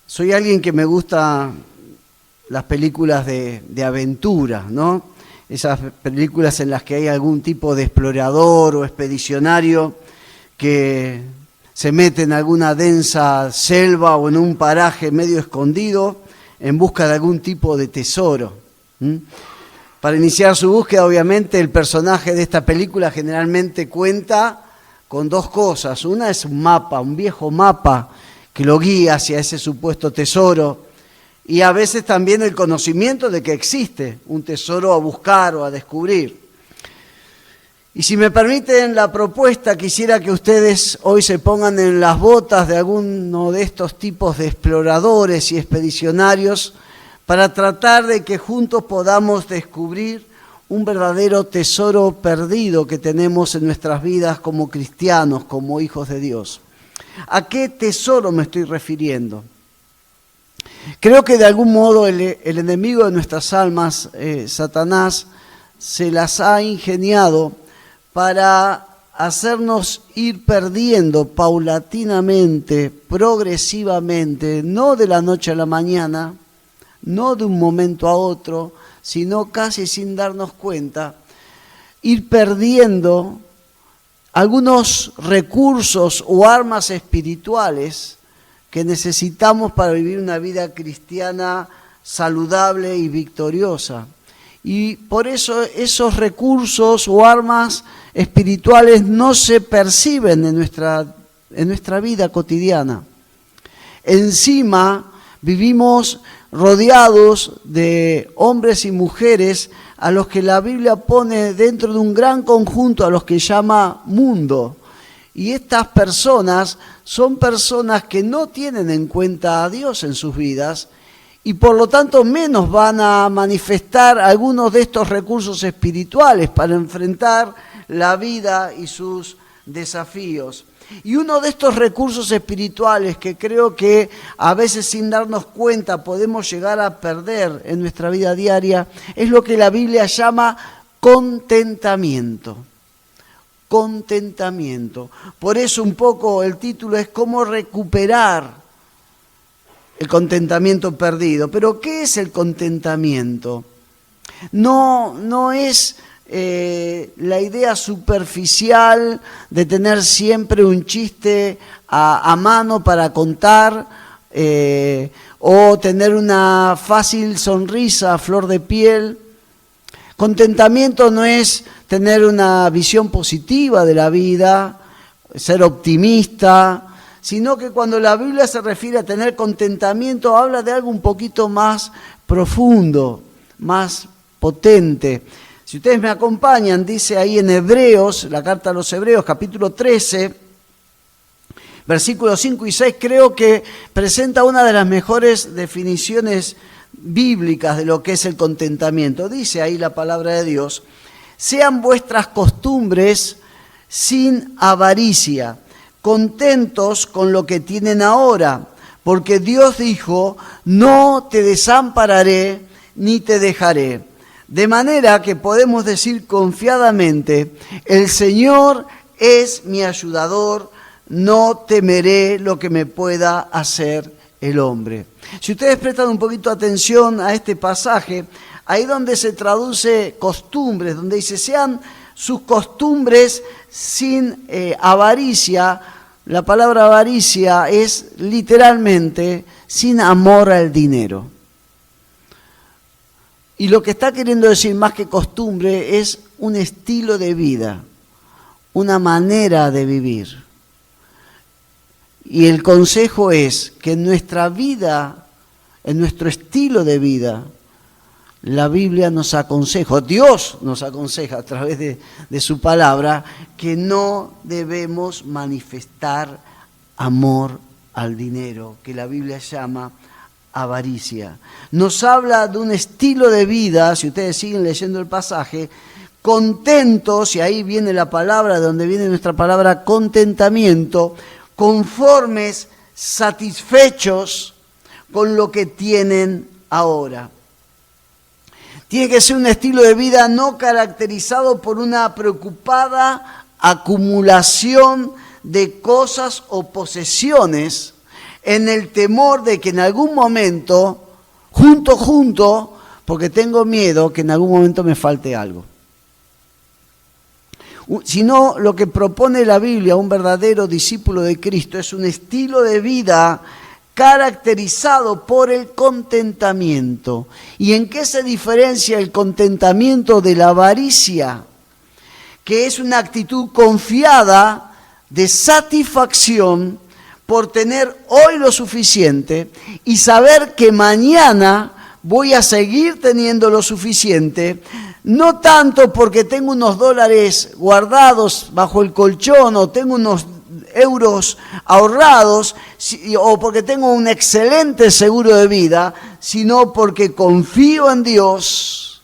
Soy alguien que me gusta las películas de aventura, ¿no? Esas películas en las que hay algún tipo de explorador o expedicionario que se mete en alguna densa selva o en un paraje medio escondido en busca de algún tipo de tesoro. Para iniciar su búsqueda, obviamente, el personaje de esta película generalmente cuenta con dos cosas. Una es un mapa, un viejo mapa que lo guía hacia ese supuesto tesoro, y a veces también el conocimiento de que existe un tesoro a buscar o a descubrir. Y si me permiten la propuesta, quisiera que ustedes hoy se pongan en las botas de alguno de estos tipos de exploradores y expedicionarios para tratar de que juntos podamos descubrir un verdadero tesoro perdido que tenemos en nuestras vidas como cristianos, como hijos de Dios. ¿A qué tesoro me estoy refiriendo? Creo que de algún modo el enemigo de nuestras almas, Satanás, se las ha ingeniado para hacernos ir perdiendo paulatinamente, progresivamente, no de la noche a la mañana, no de un momento a otro, sino casi sin darnos cuenta, ir perdiendo algunos recursos o armas espirituales que necesitamos para vivir una vida cristiana saludable y victoriosa. Y por eso esos recursos o armas espirituales no se perciben en nuestra vida cotidiana. Encima vivimos rodeados de hombres y mujeres a los que la Biblia pone dentro de un gran conjunto a los que llama mundo. Y estas personas son personas que no tienen en cuenta a Dios en sus vidas y por lo tanto menos van a manifestar algunos de estos recursos espirituales para enfrentar la vida y sus desafíos. Y uno de estos recursos espirituales que creo que a veces sin darnos cuenta podemos llegar a perder en nuestra vida diaria es lo que la Biblia llama contentamiento. Contentamiento. Por eso un poco el título es cómo recuperar el contentamiento perdido. Pero ¿qué es el contentamiento? No es la idea superficial de tener siempre un chiste a mano para contar o tener una fácil sonrisa a flor de piel. Contentamiento no es tener una visión positiva de la vida, ser optimista, sino que cuando la Biblia se refiere a tener contentamiento habla de algo un poquito más profundo, más potente. Si ustedes me acompañan, dice ahí en Hebreos, la carta a los Hebreos, capítulo 13, versículos 5 y 6, creo que presenta una de las mejores definiciones bíblicas de lo que es el contentamiento. Dice ahí la palabra de Dios: sean vuestras costumbres sin avaricia, contentos con lo que tienen ahora, porque Dios dijo, no te desampararé ni te dejaré. De manera que podemos decir confiadamente, el Señor es mi ayudador, no temeré lo que me pueda hacer el hombre. Si ustedes prestan un poquito atención a este pasaje, ahí donde se traduce costumbres, donde dice sean sus costumbres sin avaricia, la palabra avaricia es literalmente sin amor al dinero. Y lo que está queriendo decir más que costumbre es un estilo de vida, una manera de vivir. Y el consejo es que en nuestra vida, en nuestro estilo de vida, la Biblia nos aconseja, Dios nos aconseja a través de su palabra, que no debemos manifestar amor al dinero, que la Biblia llama avaricia. Nos habla de un estilo de vida, si ustedes siguen leyendo el pasaje, contentos, y ahí viene la palabra, de donde viene nuestra palabra contentamiento, conformes, satisfechos con lo que tienen ahora. Tiene que ser un estilo de vida no caracterizado por una preocupada acumulación de cosas o posesiones en el temor de que en algún momento, junto, porque tengo miedo que en algún momento me falte algo. Sino lo que propone la Biblia, un verdadero discípulo de Cristo, es un estilo de vida caracterizado por el contentamiento. ¿Y en qué se diferencia el contentamiento de la avaricia? Que es una actitud confiada de satisfacción por tener hoy lo suficiente y saber que mañana voy a seguir teniendo lo suficiente, no tanto porque tengo unos dólares guardados bajo el colchón o tengo unos euros ahorrados o porque tengo un excelente seguro de vida, sino porque confío en Dios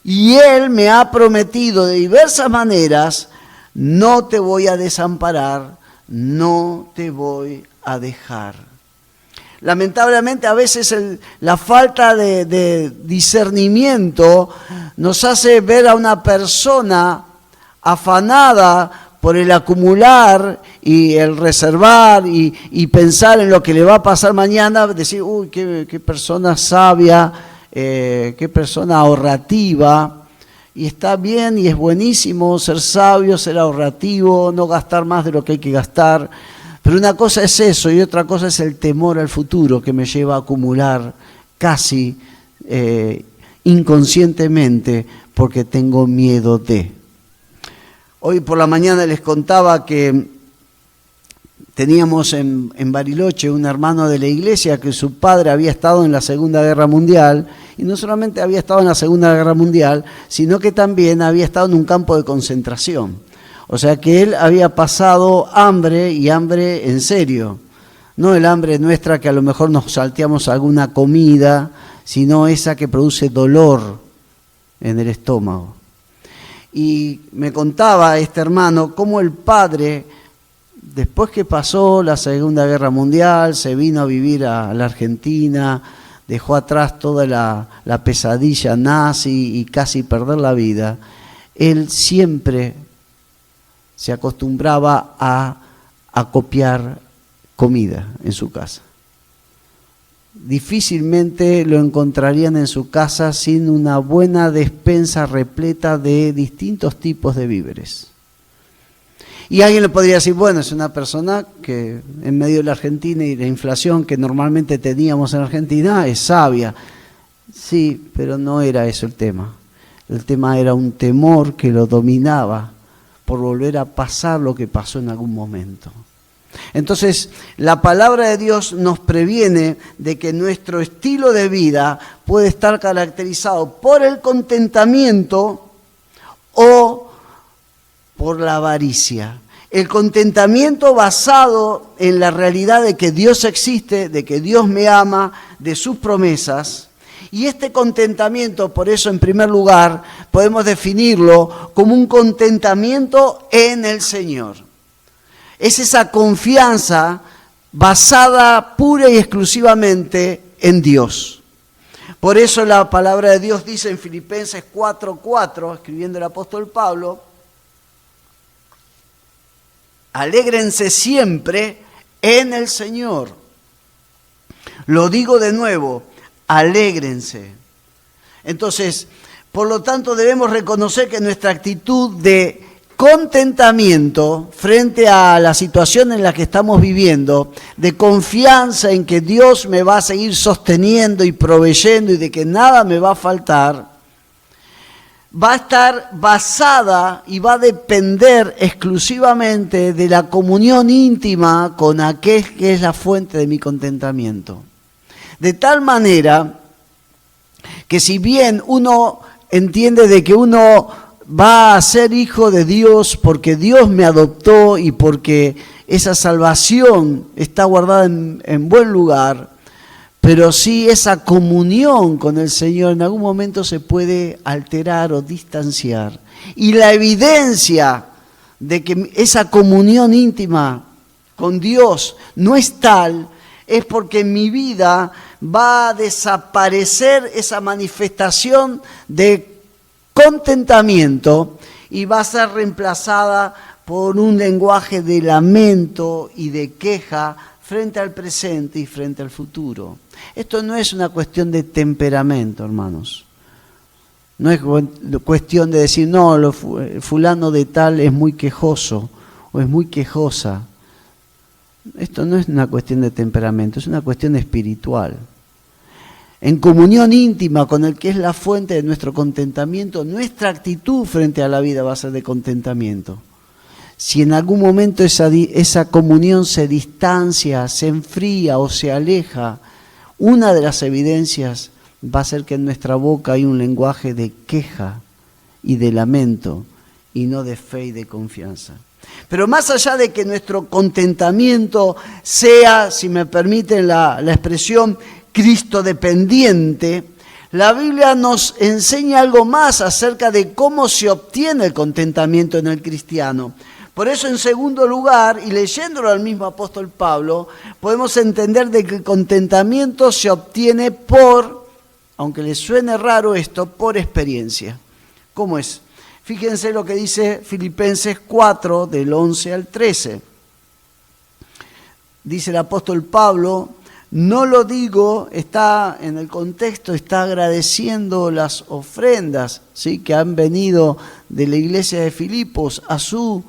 y Él me ha prometido de diversas maneras: no te voy a desamparar, no te voy a dejar. Lamentablemente a veces la falta de discernimiento nos hace ver a una persona afanada por el acumular y el reservar y pensar en lo que le va a pasar mañana, decir, uy, qué persona sabia, qué persona ahorrativa. Y está bien y es buenísimo ser sabio, ser ahorrativo, no gastar más de lo que hay que gastar. Pero una cosa es eso y otra cosa es el temor al futuro que me lleva a acumular casi inconscientemente porque tengo miedo de. Hoy por la mañana les contaba que teníamos en Bariloche un hermano de la iglesia que su padre había estado en la Segunda Guerra Mundial, y no solamente había estado en la Segunda Guerra Mundial, sino que también había estado en un campo de concentración. O sea que él había pasado hambre, y hambre en serio. No el hambre nuestra que a lo mejor nos salteamos alguna comida, sino esa que produce dolor en el estómago. Y me contaba este hermano cómo el padre, después que pasó la Segunda Guerra Mundial, se vino a vivir a la Argentina, dejó atrás toda la pesadilla nazi y casi perder la vida. Él siempre se acostumbraba a copiar comida en su casa. Difícilmente lo encontrarían en su casa sin una buena despensa repleta de distintos tipos de víveres. Y alguien le podría decir, bueno, es una persona que en medio de la Argentina y la inflación que normalmente teníamos en Argentina es sabia. Sí, pero no era eso el tema. El tema era un temor que lo dominaba por volver a pasar lo que pasó en algún momento. Entonces, la palabra de Dios nos previene de que nuestro estilo de vida puede estar caracterizado por el contentamiento o por la avaricia. El contentamiento basado en la realidad de que Dios existe, de que Dios me ama, de sus promesas. Y este contentamiento, por eso en primer lugar, podemos definirlo como un contentamiento en el Señor. Es esa confianza basada pura y exclusivamente en Dios. Por eso la palabra de Dios dice en Filipenses 4:4, escribiendo el apóstol Pablo, alégrense siempre en el Señor. Lo digo de nuevo, alégrense. Entonces, por lo tanto, debemos reconocer que nuestra actitud de contentamiento frente a la situación en la que estamos viviendo, de confianza en que Dios me va a seguir sosteniendo y proveyendo y de que nada me va a faltar, va a estar basada y va a depender exclusivamente de la comunión íntima con aquel que es la fuente de mi contentamiento. De tal manera que si bien uno entiende de que uno va a ser hijo de Dios porque Dios me adoptó y porque esa salvación está guardada en buen lugar, pero sí esa comunión con el Señor en algún momento se puede alterar o distanciar. Y la evidencia de que esa comunión íntima con Dios no es tal, es porque en mi vida va a desaparecer esa manifestación de contentamiento y va a ser reemplazada por un lenguaje de lamento y de queja frente al presente y frente al futuro. Esto no es una cuestión de temperamento, hermanos. No es cuestión de decir, no, fulano de tal es muy quejoso o es muy quejosa. Esto no es una cuestión de temperamento, es una cuestión espiritual. En comunión íntima con el que es la fuente de nuestro contentamiento, nuestra actitud frente a la vida va a ser de contentamiento. Si en algún momento esa comunión se distancia, se enfría o se aleja, una de las evidencias va a ser que en nuestra boca hay un lenguaje de queja y de lamento y no de fe y de confianza. Pero más allá de que nuestro contentamiento sea, si me permiten la expresión, Cristo dependiente, la Biblia nos enseña algo más acerca de cómo se obtiene el contentamiento en el cristiano. Por eso, en segundo lugar, y leyéndolo al mismo apóstol Pablo, podemos entender de que el contentamiento se obtiene por, aunque les suene raro esto, por experiencia. ¿Cómo es? Fíjense lo que dice Filipenses 4, del 11 al 13. Dice el apóstol Pablo, no lo digo, está en el contexto, está agradeciendo las ofrendas, ¿sí?, que han venido de la iglesia de Filipos a su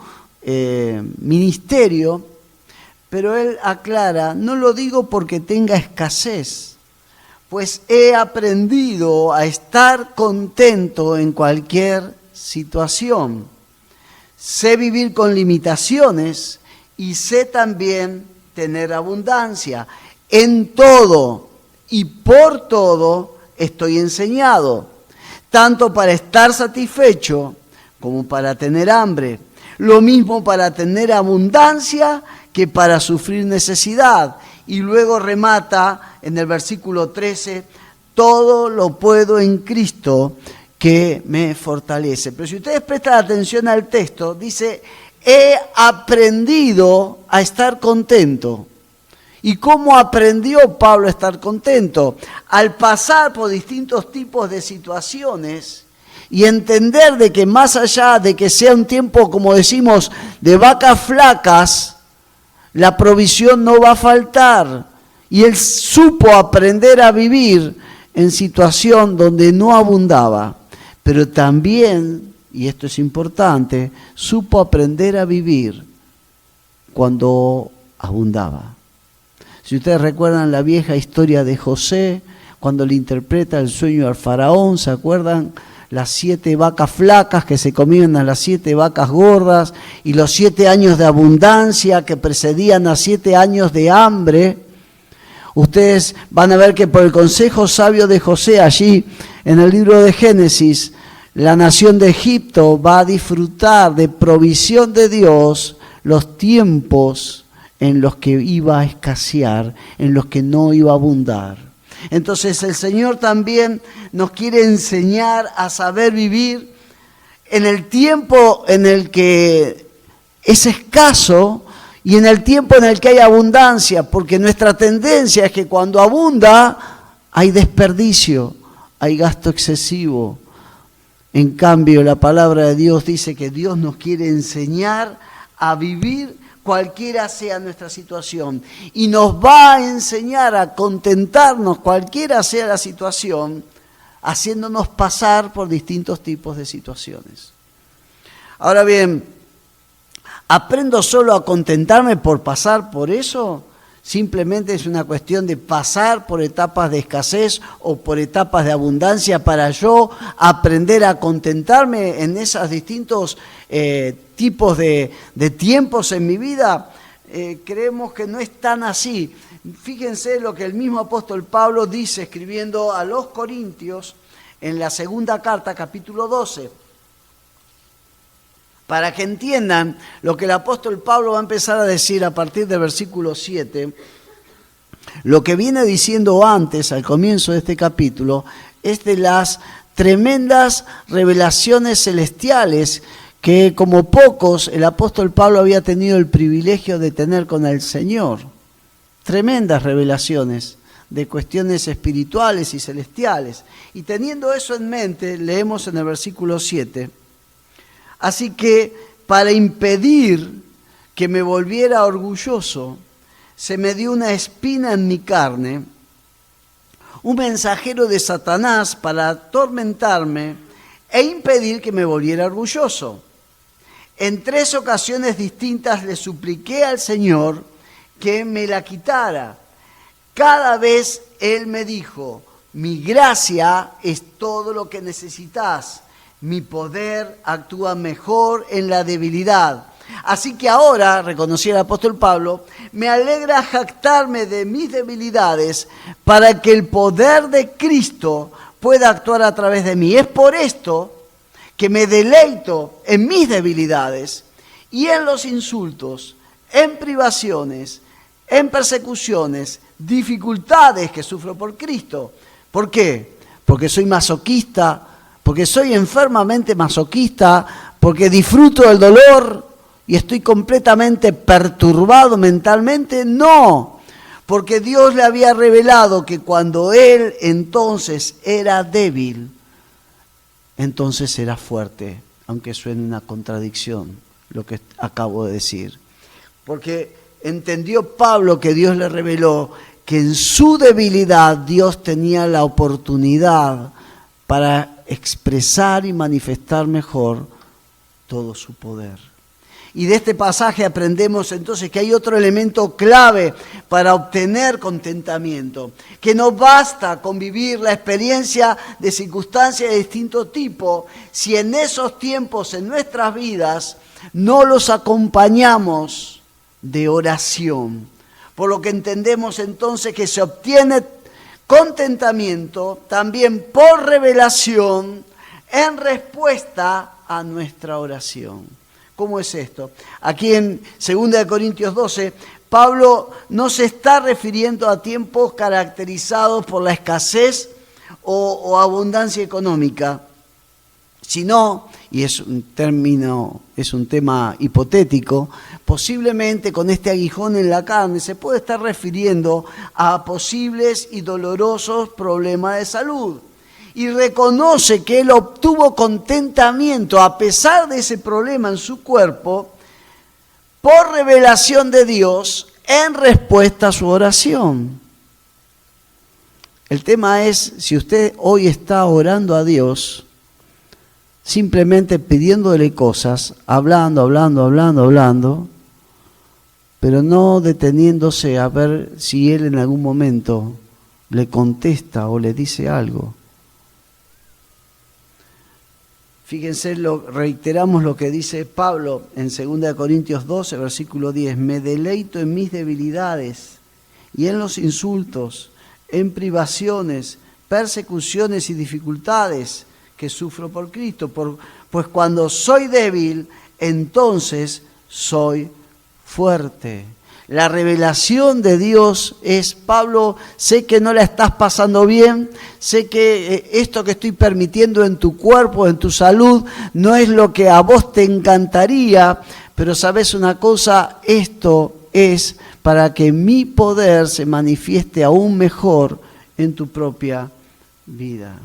ministerio, pero él aclara, no lo digo porque tenga escasez, pues he aprendido a estar contento en cualquier situación. Sé vivir con limitaciones y sé también tener abundancia. En todo y por todo estoy enseñado, tanto para estar satisfecho como para tener hambre. Lo mismo para tener abundancia que para sufrir necesidad. Y luego remata en el versículo 13, todo lo puedo en Cristo que me fortalece. Pero si ustedes prestan atención al texto, dice, he aprendido a estar contento. ¿Y cómo aprendió Pablo a estar contento? Al pasar por distintos tipos de situaciones y entender de que más allá de que sea un tiempo, como decimos, de vacas flacas, la provisión no va a faltar. Y él supo aprender a vivir en situación donde no abundaba, pero también, y esto es importante, supo aprender a vivir cuando abundaba. Si ustedes recuerdan la vieja historia de José, cuando le interpreta el sueño al faraón, ¿se acuerdan? Las 7 vacas flacas que se comían a las 7 vacas gordas y los 7 años de abundancia que precedían a 7 años de hambre. Ustedes van a ver que por el consejo sabio de José, allí en el libro de Génesis, la nación de Egipto va a disfrutar de provisión de Dios los tiempos en los que iba a escasear, en los que no iba a abundar. Entonces el Señor también nos quiere enseñar a saber vivir en el tiempo en el que es escaso y en el tiempo en el que hay abundancia, porque nuestra tendencia es que cuando abunda hay desperdicio, hay gasto excesivo. En cambio, la palabra de Dios dice que Dios nos quiere enseñar a vivir cualquiera sea nuestra situación, y nos va a enseñar a contentarnos cualquiera sea la situación, haciéndonos pasar por distintos tipos de situaciones. Ahora bien, ¿aprendo solo a contentarme por pasar por eso? Simplemente es una cuestión de pasar por etapas de escasez o por etapas de abundancia para yo aprender a contentarme en esos distintos tipos de tiempos en mi vida. Creemos que no es tan así. Fíjense lo que el mismo apóstol Pablo dice escribiendo a los Corintios en la segunda carta, capítulo 12. Para que entiendan lo que el apóstol Pablo va a empezar a decir a partir del versículo 7, lo que viene diciendo antes, al comienzo de este capítulo, es de las tremendas revelaciones celestiales que como pocos el apóstol Pablo había tenido el privilegio de tener con el Señor. Tremendas revelaciones de cuestiones espirituales y celestiales. Y teniendo eso en mente, leemos en el versículo 7, así que para impedir que me volviera orgulloso, se me dio una espina en mi carne, un mensajero de Satanás para atormentarme e impedir que me volviera orgulloso. En 3 ocasiones distintas le supliqué al Señor que me la quitara. Cada vez Él me dijo: mi gracia es todo lo que necesitas. Mi poder actúa mejor en la debilidad. Así que ahora, reconocía el apóstol Pablo, me alegra jactarme de mis debilidades para que el poder de Cristo pueda actuar a través de mí. Es por esto que me deleito en mis debilidades y en los insultos, en privaciones, en persecuciones, dificultades que sufro por Cristo. ¿Por qué? Porque soy masoquista, porque soy enfermamente masoquista, porque disfruto del dolor y estoy completamente perturbado mentalmente. No, porque Dios le había revelado que cuando Él entonces era débil, entonces era fuerte, aunque suene una contradicción lo que acabo de decir. Porque entendió Pablo que Dios le reveló que en su debilidad Dios tenía la oportunidad para expresar y manifestar mejor todo su poder. Y de este pasaje aprendemos entonces que hay otro elemento clave para obtener contentamiento, que no basta con vivir la experiencia de circunstancias de distinto tipo, si en esos tiempos en nuestras vidas no los acompañamos de oración. Por lo que entendemos entonces que se obtiene contentamiento también por revelación en respuesta a nuestra oración. ¿Cómo es esto? Aquí en 2 Corintios 12, Pablo no se está refiriendo a tiempos caracterizados por la escasez o abundancia económica, sino, y es un tema hipotético, posiblemente con este aguijón en la carne se puede estar refiriendo a posibles y dolorosos problemas de salud. Y reconoce que él obtuvo contentamiento a pesar de ese problema en su cuerpo por revelación de Dios en respuesta a su oración. El tema es, si usted hoy está orando a Dios, simplemente pidiéndole cosas, hablando, pero no deteniéndose a ver si Él en algún momento le contesta o le dice algo. Fíjense, reiteramos lo que dice Pablo en 2 Corintios 12, versículo 10. Me deleito en mis debilidades y en los insultos, en privaciones, persecuciones y dificultades que sufro por Cristo. Pues cuando soy débil, entonces soy fuerte. La revelación de Dios es: Pablo, sé que no la estás pasando bien, sé que esto que estoy permitiendo en tu cuerpo, en tu salud, no es lo que a vos te encantaría, pero sabes una cosa, esto es para que mi poder se manifieste aún mejor en tu propia vida.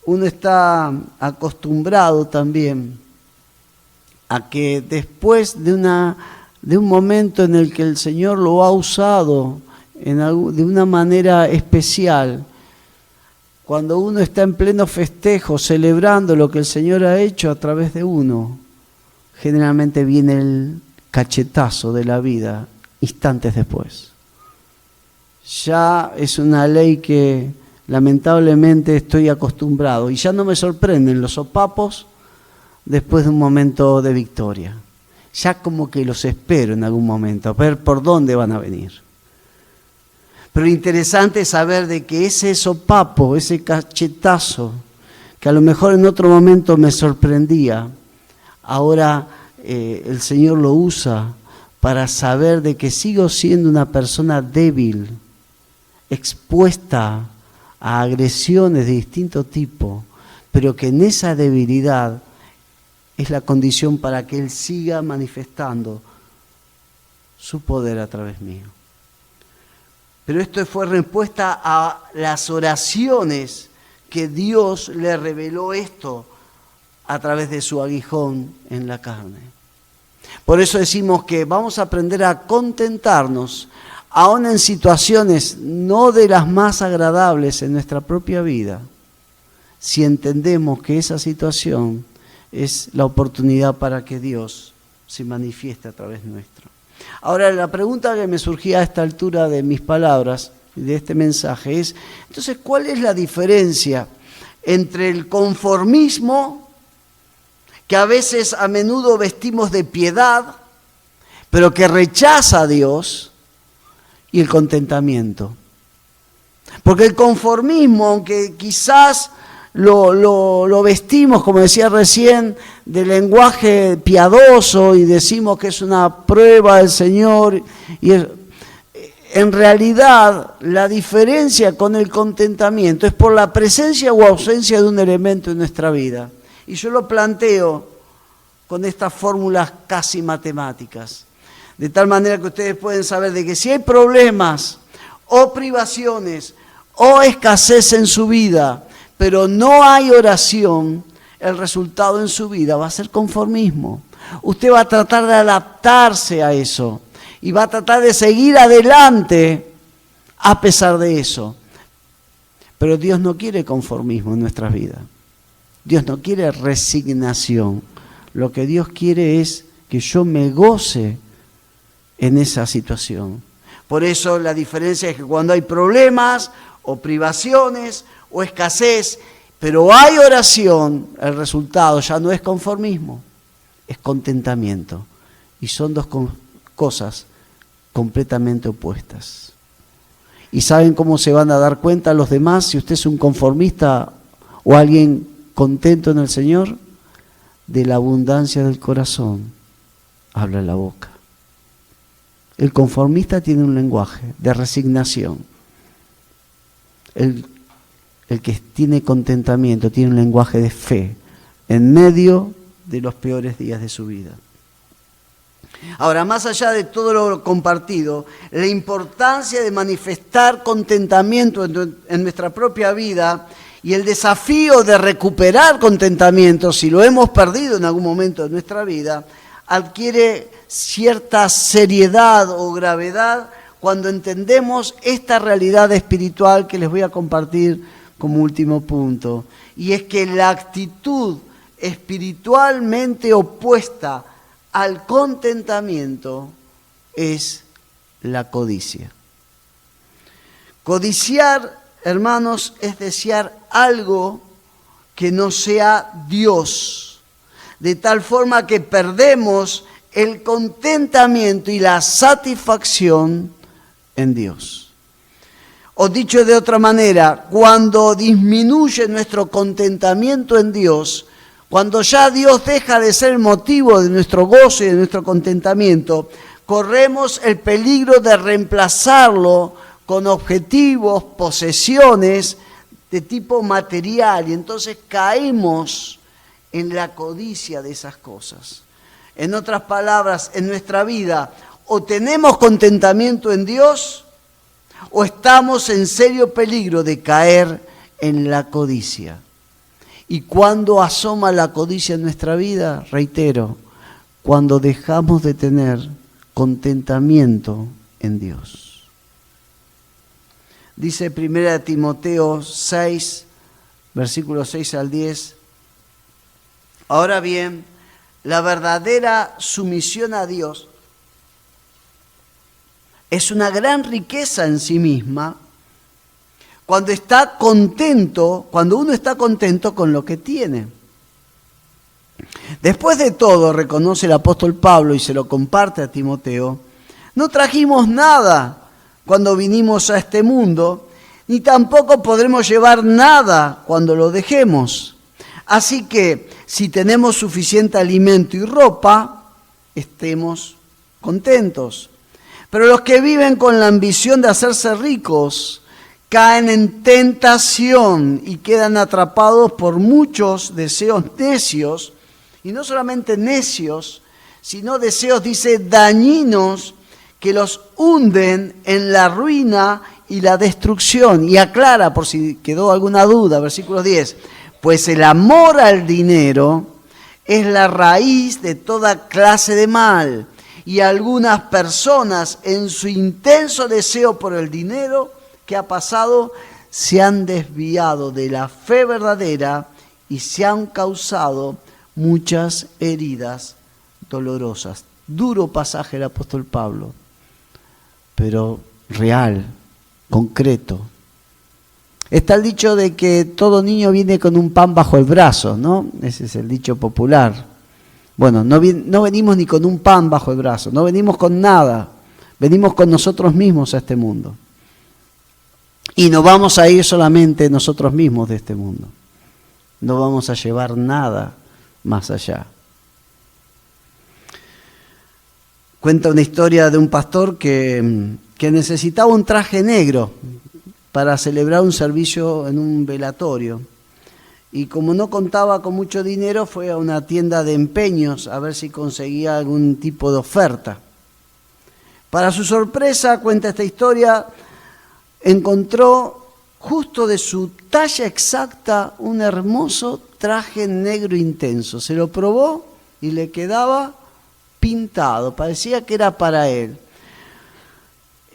Uno está acostumbrado también a que después de un momento en el que el Señor lo ha usado de una manera especial, cuando uno está en pleno festejo, celebrando lo que el Señor ha hecho a través de uno, generalmente viene el cachetazo de la vida instantes después. Ya es una ley que lamentablemente estoy acostumbrado y ya no me sorprenden los sopapos después de un momento de victoria. Ya como que los espero en algún momento, a ver por dónde van a venir. Pero lo interesante es saber de que ese sopapo, ese cachetazo, que a lo mejor en otro momento me sorprendía, ahora el Señor lo usa para saber de que sigo siendo una persona débil, expuesta a agresiones de distinto tipo, pero que en esa debilidad es la condición para que Él siga manifestando su poder a través mío. Pero esto fue respuesta a las oraciones que Dios le reveló esto a través de su aguijón en la carne. Por eso decimos que vamos a aprender a contentarnos, aún en situaciones no de las más agradables en nuestra propia vida, si entendemos que esa situación es la oportunidad para que Dios se manifieste a través nuestro. Ahora, la pregunta que me surgía a esta altura de mis palabras, de este mensaje, es, entonces, ¿cuál es la diferencia entre el conformismo, que a veces, a menudo vestimos de piedad, pero que rechaza a Dios, y el contentamiento? Porque el conformismo, aunque quizás lo vestimos, como decía recién, de lenguaje piadoso y decimos que es una prueba del Señor, y en realidad la diferencia con el contentamiento es por la presencia o ausencia de un elemento en nuestra vida. Y yo lo planteo con estas fórmulas casi matemáticas, de tal manera que ustedes pueden saber de que si hay problemas o privaciones o escasez en su vida, pero no hay oración, el resultado en su vida va a ser conformismo. Usted va a tratar de adaptarse a eso y va a tratar de seguir adelante a pesar de eso. Pero Dios no quiere conformismo en nuestras vidas. Dios no quiere resignación. Lo que Dios quiere es que yo me goce en esa situación. Por eso la diferencia es que cuando hay problemas o privaciones o escasez, pero hay oración, el resultado ya no es conformismo, es contentamiento. Y son dos cosas completamente opuestas. ¿Y saben cómo se van a dar cuenta los demás si usted es un conformista o alguien contento en el Señor? De la abundancia del corazón habla la boca. El conformista tiene un lenguaje de resignación. El que tiene contentamiento tiene un lenguaje de fe en medio de los peores días de su vida. Ahora, más allá de todo lo compartido, la importancia de manifestar contentamiento en nuestra propia vida y el desafío de recuperar contentamiento, si lo hemos perdido en algún momento de nuestra vida, adquiere cierta seriedad o gravedad cuando entendemos esta realidad espiritual que les voy a compartir como último punto. Y es que la actitud espiritualmente opuesta al contentamiento es la codicia. Codiciar, hermanos, es desear algo que no sea Dios, de tal forma que perdemos el contentamiento y la satisfacción en Dios. O dicho de otra manera, cuando disminuye nuestro contentamiento en Dios, cuando ya Dios deja de ser el motivo de nuestro gozo y de nuestro contentamiento, corremos el peligro de reemplazarlo con objetivos, posesiones de tipo material, y entonces caemos en la codicia de esas cosas. En otras palabras, en nuestra vida, o tenemos contentamiento en Dios, o estamos en serio peligro de caer en la codicia. Y cuando asoma la codicia en nuestra vida, reitero, cuando dejamos de tener contentamiento en Dios. Dice 1 Timoteo 6, versículos 6 al 10, ahora bien, la verdadera sumisión a Dios es una gran riqueza en sí misma cuando uno está contento con lo que tiene. Después de todo, reconoce el apóstol Pablo y se lo comparte a Timoteo, no trajimos nada cuando vinimos a este mundo, ni tampoco podremos llevar nada cuando lo dejemos. Así que, si tenemos suficiente alimento y ropa, estemos contentos. Pero los que viven con la ambición de hacerse ricos caen en tentación y quedan atrapados por muchos deseos necios, y no solamente necios, sino deseos, dice, dañinos, que los hunden en la ruina y la destrucción. Y aclara, por si quedó alguna duda, versículo 10, pues el amor al dinero es la raíz de toda clase de mal. Y algunas personas, en su intenso deseo por el dinero, ¿qué ha pasado? Se han desviado de la fe verdadera y se han causado muchas heridas dolorosas. Duro pasaje el apóstol Pablo, pero real, concreto. Está el dicho de que todo niño viene con un pan bajo el brazo, ¿no? Ese es el dicho popular. Bueno, no venimos ni con un pan bajo el brazo, no venimos con nada, venimos con nosotros mismos a este mundo. Y no vamos a ir solamente nosotros mismos de este mundo, no vamos a llevar nada más allá. Cuenta una historia de un pastor que necesitaba un traje negro para celebrar un servicio en un velatorio. Y como no contaba con mucho dinero, fue a una tienda de empeños a ver si conseguía algún tipo de oferta. Para su sorpresa, cuenta esta historia, encontró justo de su talla exacta un hermoso traje negro intenso. Se lo probó y le quedaba pintado, parecía que era para él.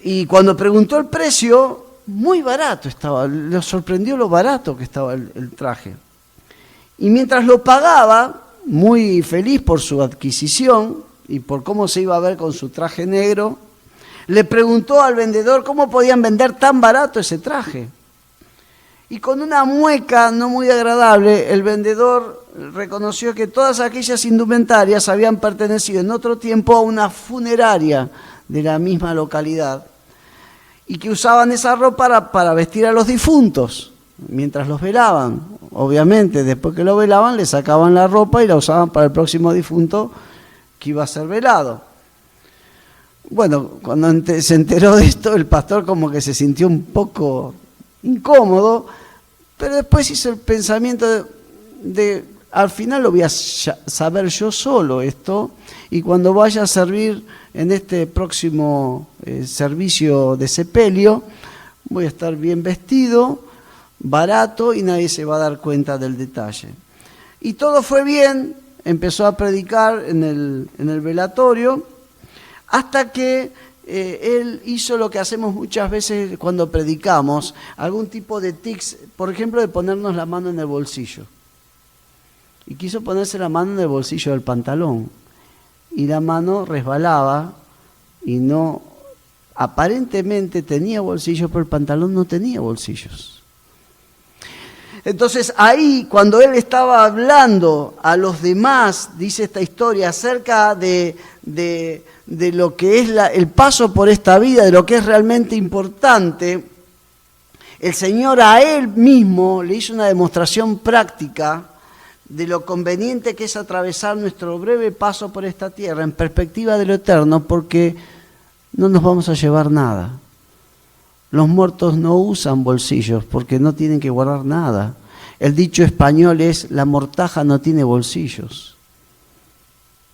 Y cuando preguntó el precio, muy barato estaba, le sorprendió lo barato que estaba el traje. Y mientras lo pagaba, muy feliz por su adquisición y por cómo se iba a ver con su traje negro, le preguntó al vendedor cómo podían vender tan barato ese traje. Y con una mueca no muy agradable, el vendedor reconoció que todas aquellas indumentarias habían pertenecido en otro tiempo a una funeraria de la misma localidad y que usaban esa ropa para vestir a los difuntos mientras los velaban. Obviamente, después que lo velaban, le sacaban la ropa y la usaban para el próximo difunto que iba a ser velado. Bueno, cuando se enteró de esto, el pastor como que se sintió un poco incómodo, pero después hizo el pensamiento de al final lo voy a saber yo solo esto, y cuando vaya a servir en este próximo servicio de sepelio, voy a estar bien vestido, barato, y nadie se va a dar cuenta del detalle. Y todo fue bien, empezó a predicar en el velatorio, hasta que él hizo lo que hacemos muchas veces cuando predicamos, algún tipo de tics, por ejemplo, de ponernos la mano en el bolsillo. Y quiso ponerse la mano en el bolsillo del pantalón, y la mano resbalaba, y no, aparentemente tenía bolsillos, pero el pantalón no tenía bolsillos. Entonces ahí, cuando él estaba hablando a los demás, dice esta historia, acerca de lo que es el paso por esta vida, de lo que es realmente importante, el Señor a él mismo le hizo una demostración práctica de lo conveniente que es atravesar nuestro breve paso por esta tierra en perspectiva de lo eterno, porque no nos vamos a llevar nada. Los muertos no usan bolsillos porque no tienen que guardar nada. El dicho español es: la mortaja no tiene bolsillos,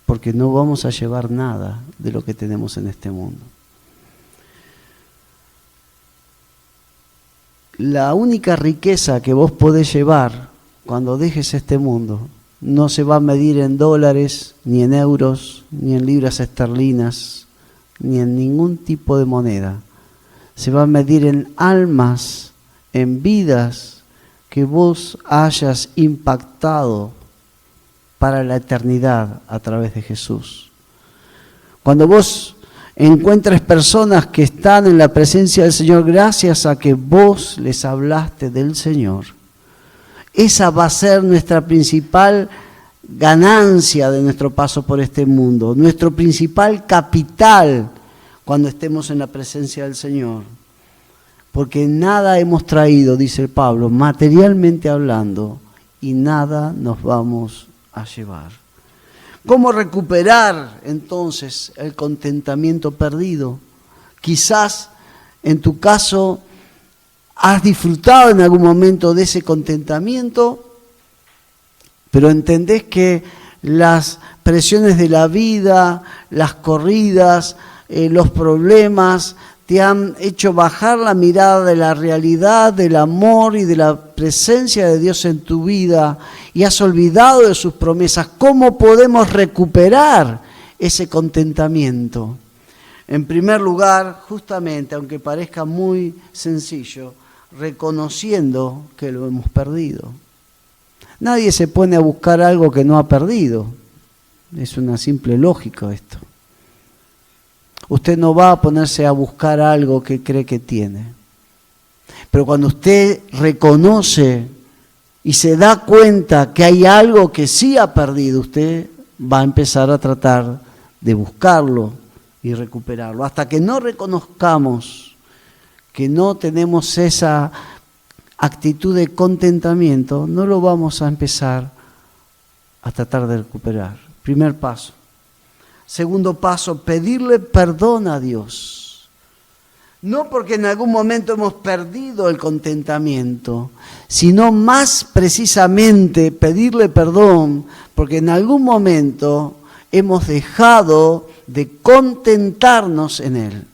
porque no vamos a llevar nada de lo que tenemos en este mundo. La única riqueza que vos podés llevar cuando dejes este mundo no se va a medir en dólares, ni en euros, ni en libras esterlinas, ni en ningún tipo de moneda. Se va a medir en almas, en vidas que vos hayas impactado para la eternidad a través de Jesús. Cuando vos encuentres personas que están en la presencia del Señor gracias a que vos les hablaste del Señor, esa va a ser nuestra principal ganancia de nuestro paso por este mundo, nuestro principal capital cuando estemos en la presencia del Señor. Porque nada hemos traído, dice Pablo, materialmente hablando, y nada nos vamos a llevar. ¿Cómo recuperar entonces el contentamiento perdido? Quizás en tu caso has disfrutado en algún momento de ese contentamiento, pero entendés que las presiones de la vida, las corridas, los problemas, te han hecho bajar la mirada de la realidad, del amor y de la presencia de Dios en tu vida y has olvidado de sus promesas. ¿Cómo podemos recuperar ese contentamiento? En primer lugar, justamente, aunque parezca muy sencillo, reconociendo que lo hemos perdido. Nadie se pone a buscar algo que no ha perdido. Es una simple lógica esto. Usted no va a ponerse a buscar algo que cree que tiene. Pero cuando usted reconoce y se da cuenta que hay algo que sí ha perdido, usted va a empezar a tratar de buscarlo y recuperarlo. Hasta que no reconozcamos que no tenemos esa actitud de contentamiento, no lo vamos a empezar a tratar de recuperar. Primer paso. Segundo paso, pedirle perdón a Dios. No porque en algún momento hemos perdido el contentamiento, sino más precisamente pedirle perdón porque en algún momento hemos dejado de contentarnos en Él.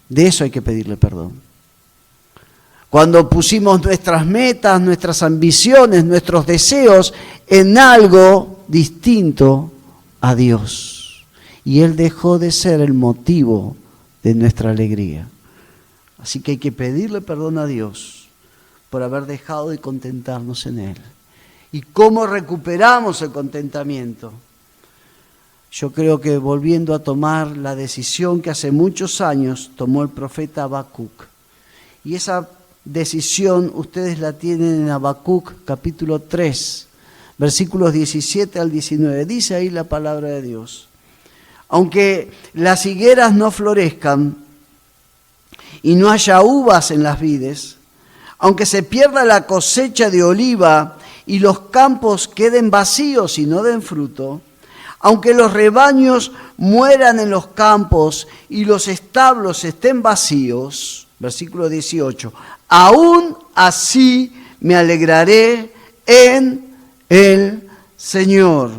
De eso hay que pedirle perdón. Cuando pusimos nuestras metas, nuestras ambiciones, nuestros deseos en algo distinto a Dios. Y Él dejó de ser el motivo de nuestra alegría. Así que hay que pedirle perdón a Dios por haber dejado de contentarnos en Él. ¿Y cómo recuperamos el contentamiento? Yo creo que volviendo a tomar la decisión que hace muchos años tomó el profeta Habacuc. Y esa decisión ustedes la tienen en Habacuc capítulo 3, versículos 17 al 19. Dice ahí la palabra de Dios. Aunque las higueras no florezcan y no haya uvas en las vides, aunque se pierda la cosecha de oliva y los campos queden vacíos y no den fruto, aunque los rebaños mueran en los campos y los establos estén vacíos, versículo 18, aún así me alegraré en el Señor.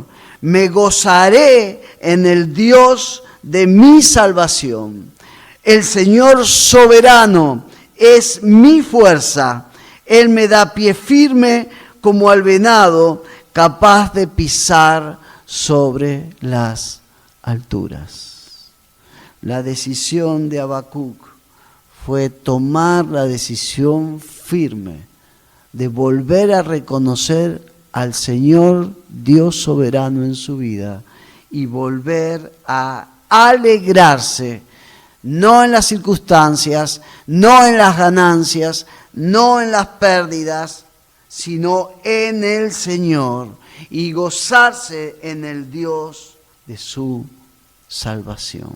Me gozaré en el Dios de mi salvación. El Señor soberano es mi fuerza. Él me da pie firme como al venado, capaz de pisar sobre las alturas. La decisión de Habacuc fue tomar la decisión firme de volver a reconocer al Señor Dios soberano en su vida y volver a alegrarse, no en las circunstancias, no en las ganancias, no en las pérdidas, sino en el Señor y gozarse en el Dios de su salvación.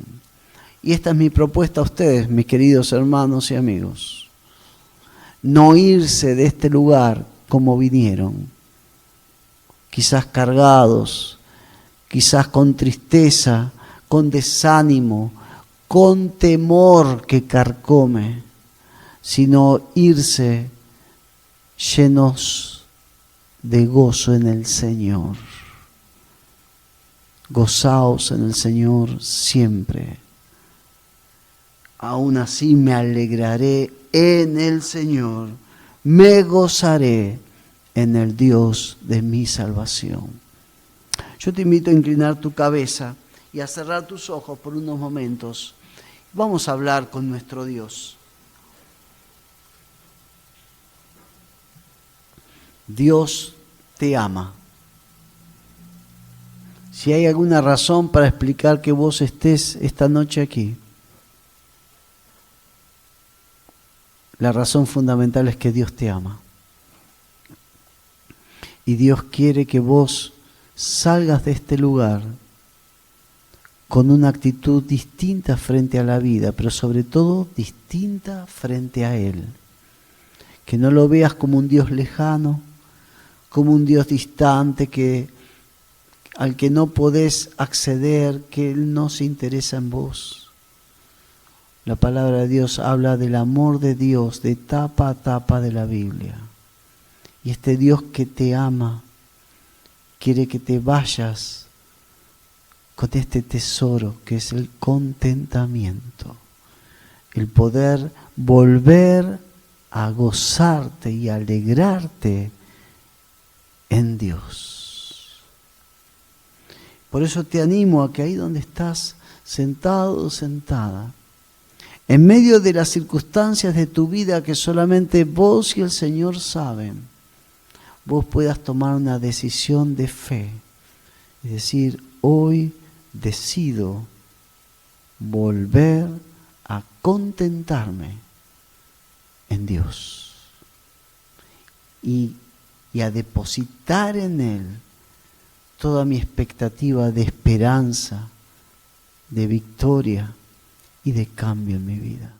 Y esta es mi propuesta a ustedes, mis queridos hermanos y amigos. No irse de este lugar como vinieron, quizás cargados, quizás con tristeza, con desánimo, con temor que carcome, sino irse llenos de gozo en el Señor. Gozaos en el Señor siempre. Aún así me alegraré en el Señor, me gozaré en el Dios de mi salvación. Yo te invito a inclinar tu cabeza y a cerrar tus ojos por unos momentos. Vamos a hablar con nuestro Dios. Dios te ama. Si hay alguna razón para explicar que vos estés esta noche aquí, la razón fundamental es que Dios te ama. Y Dios quiere que vos salgas de este lugar con una actitud distinta frente a la vida, pero sobre todo distinta frente a Él. Que no lo veas como un Dios lejano, como un Dios distante al que no podés acceder, que Él no se interesa en vos. La palabra de Dios habla del amor de Dios de tapa a tapa de la Biblia. Y este Dios que te ama quiere que te vayas con este tesoro que es el contentamiento. el poder volver a gozarte y alegrarte en Dios. Por eso te animo a que ahí donde estás sentado o sentada, en medio de las circunstancias de tu vida que solamente vos y el Señor saben, vos puedas tomar una decisión de fe y decir, hoy decido volver a contentarme en Dios y a depositar en Él toda mi expectativa de esperanza, de victoria y de cambio en mi vida.